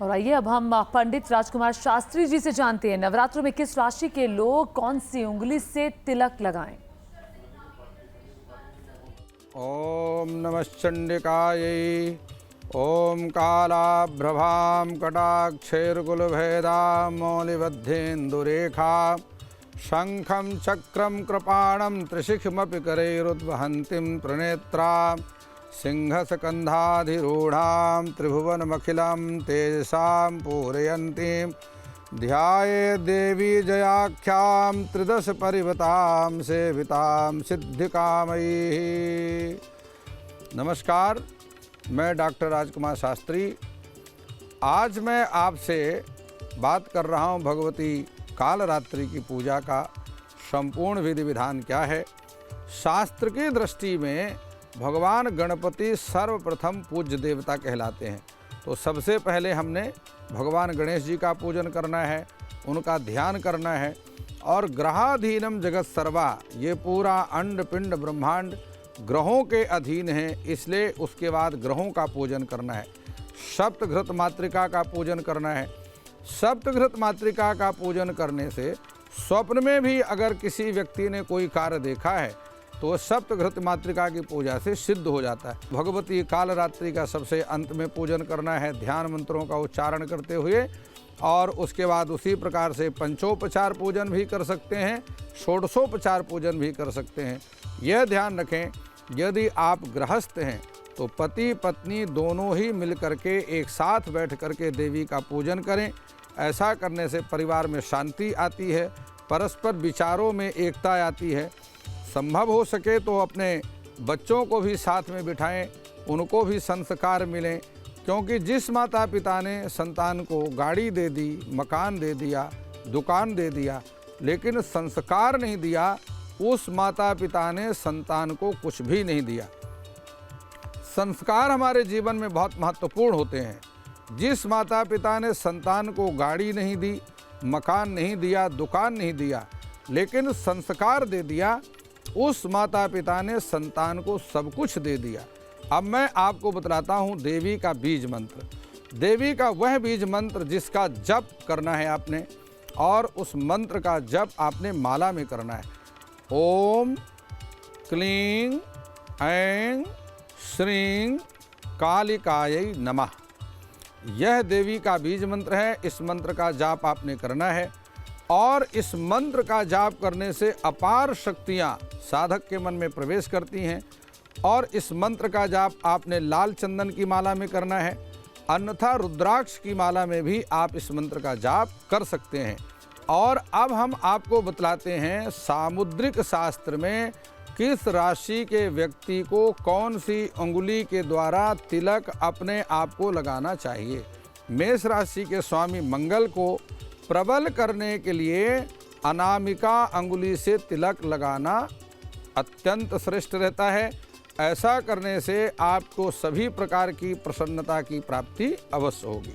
और आइए अब हम पंडित राजकुमार शास्त्री जी से जानते हैं नवरात्रों में किस राशि के लोग कौन सी उंगली से तिलक लगाएं। ओम नमः चंडिकायै। ओम कालाभ्रभां कटाक्षैर्कुलभेदां मौलिबद्धेन्दुरेखा शंखं चक्रं कृपाणं त्रिशिखमपि करैरुद्वहन्तीं त्रिनेत्रां सिंहस्कन्धाधिरूढां त्रिभुवनमखिलं तेजसां पूरयन्तीं ध्याये देवी जयाख्यां त्रिदश परिवतां सेवितां सिद्धिकामयी। नमस्कार, मैं डॉक्टर राजकुमार शास्त्री। आज मैं आपसे बात कर रहा हूं भगवती कालरात्रि की पूजा का संपूर्ण विधि विधान क्या है। शास्त्र की दृष्टि में भगवान गणपति सर्वप्रथम पूज्य देवता कहलाते हैं। तो सबसे पहले हमने भगवान गणेश जी का पूजन करना है, उनका ध्यान करना है। और ग्रहाधीनम जगत सर्वा, ये पूरा अंड पिंड ब्रह्मांड ग्रहों के अधीन है, इसलिए उसके बाद ग्रहों का पूजन करना है। सप्तघृत मातृका का पूजन करना है। सप्तघृत मातृका का पूजन करने से स्वप्न में भी अगर किसी व्यक्ति ने कोई कार्य देखा है तो सप्तघृत मातृका की पूजा से सिद्ध हो जाता है। भगवती कालरात्रि का सबसे अंत में पूजन करना है, ध्यान मंत्रों का उच्चारण करते हुए। और उसके बाद उसी प्रकार से पंचोपचार पूजन भी कर सकते हैं, षोडशोपचार पूजन भी कर सकते हैं। यह ध्यान रखें, यदि आप गृहस्थ हैं तो पति पत्नी दोनों ही मिल करके एक साथ बैठ करके देवी का पूजन करें। ऐसा करने से परिवार में शांति आती है, परस्पर विचारों में एकता आती है। संभव हो सके तो अपने बच्चों को भी साथ में बिठाएं, उनको भी संस्कार मिलें। क्योंकि जिस माता पिता ने संतान को गाड़ी दे दी, मकान दे दिया, दुकान दे दिया, लेकिन संस्कार नहीं दिया, उस माता पिता ने संतान को कुछ भी नहीं दिया। संस्कार हमारे जीवन में बहुत महत्वपूर्ण होते हैं। जिस माता पिता ने संतान को गाड़ी नहीं दी, मकान नहीं दिया, दुकान नहीं दिया, लेकिन संस्कार दे दिया, उस माता पिता ने संतान को सब कुछ दे दिया। अब मैं आपको बतलाता हूँ देवी का बीज मंत्र। देवी का वह बीज मंत्र जिसका जप करना है आपने, और उस मंत्र का जप आपने माला में करना है। ओम क्लीं ऐं श्रीं कालिकायै नमः। यह देवी का बीज मंत्र है। इस मंत्र का जाप आपने करना है। और इस मंत्र का जाप करने से अपार शक्तियाँ साधक के मन में प्रवेश करती हैं। और इस मंत्र का जाप आपने लाल चंदन की माला में करना है, अन्यथा रुद्राक्ष की माला में भी आप इस मंत्र का जाप कर सकते हैं। और अब हम आपको बतलाते हैं सामुद्रिक शास्त्र में किस राशि के व्यक्ति को कौन सी अंगुली के द्वारा तिलक अपने आप को लगाना चाहिए। मेष राशि के स्वामी मंगल को प्रबल करने के लिए अनामिका अंगुली से तिलक लगाना अत्यंत श्रेष्ठ रहता है। ऐसा करने से आपको सभी प्रकार की प्रसन्नता की प्राप्ति अवश्य होगी।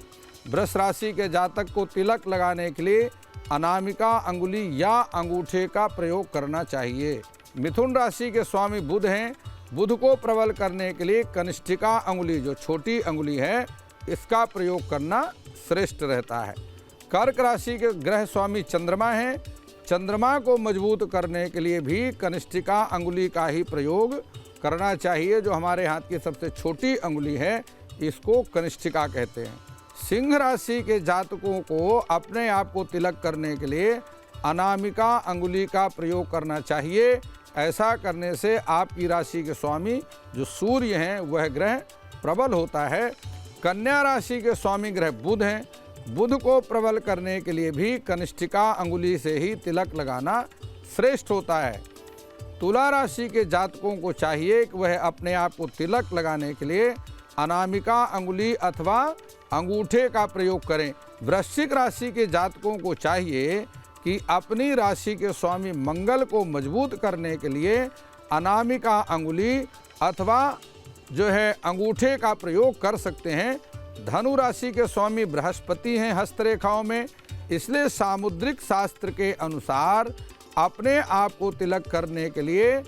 वृष राशि के जातक को तिलक लगाने के लिए अनामिका अंगुली या अंगूठे का प्रयोग करना चाहिए। मिथुन राशि के स्वामी बुध हैं। बुध को प्रबल करने के लिए कनिष्ठिका अंगुली, जो छोटी अंगुली है, इसका प्रयोग करना श्रेष्ठ रहता है। कर्क राशि के ग्रह स्वामी चंद्रमा हैं। चंद्रमा को मजबूत करने के लिए भी कनिष्ठिका अंगुली का ही प्रयोग करना चाहिए। जो हमारे हाथ की सबसे छोटी अंगुली है, इसको कनिष्ठिका कहते हैं। सिंह राशि के जातकों को अपने आप को तिलक करने के लिए अनामिका अंगुली का प्रयोग करना चाहिए। ऐसा करने से आपकी राशि के स्वामी जो सूर्य हैं, वह ग्रह प्रबल होता है। कन्या राशि के स्वामी ग्रह बुध हैं। बुध को प्रबल करने के लिए भी कनिष्ठिका अंगुली से ही तिलक लगाना श्रेष्ठ होता है। तुला राशि के जातकों को चाहिए कि वह अपने आप को तिलक लगाने के लिए अनामिका अंगुली अथवा अंगूठे का प्रयोग करें। वृश्चिक राशि के जातकों को चाहिए कि अपनी राशि के स्वामी मंगल को मजबूत करने के लिए अनामिका अंगुली अथवा जो है अंगूठे का प्रयोग कर सकते हैं। धनु राशि के स्वामी बृहस्पति हैं हस्तरेखाओं में, इसलिए सामुद्रिक शास्त्र के अनुसार अपने आप को तिलक करने के लिए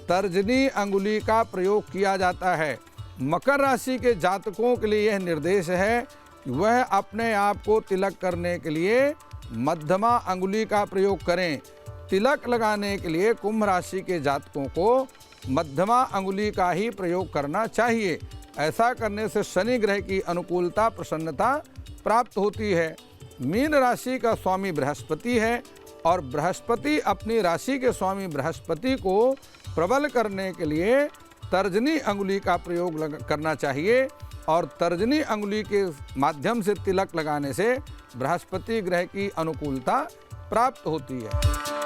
तर्जनी अंगुली का प्रयोग किया जाता है। मकर राशि के जातकों के लिए यह निर्देश है वह अपने आप को तिलक करने के लिए मध्यमा अंगुली का प्रयोग करें। तिलक लगाने के लिए कुंभ राशि के जातकों को मध्यमा अंगुली का ही प्रयोग करना चाहिए। ऐसा करने से शनि ग्रह की अनुकूलता प्रसन्नता प्राप्त होती है। मीन राशि का स्वामी बृहस्पति है और बृहस्पति अपनी राशि के स्वामी बृहस्पति को प्रबल करने के लिए तर्जनी अंगुली का प्रयोग करना चाहिए और तर्जनी अंगुली के माध्यम से तिलक लगाने से बृहस्पति ग्रह की अनुकूलता प्राप्त होती है।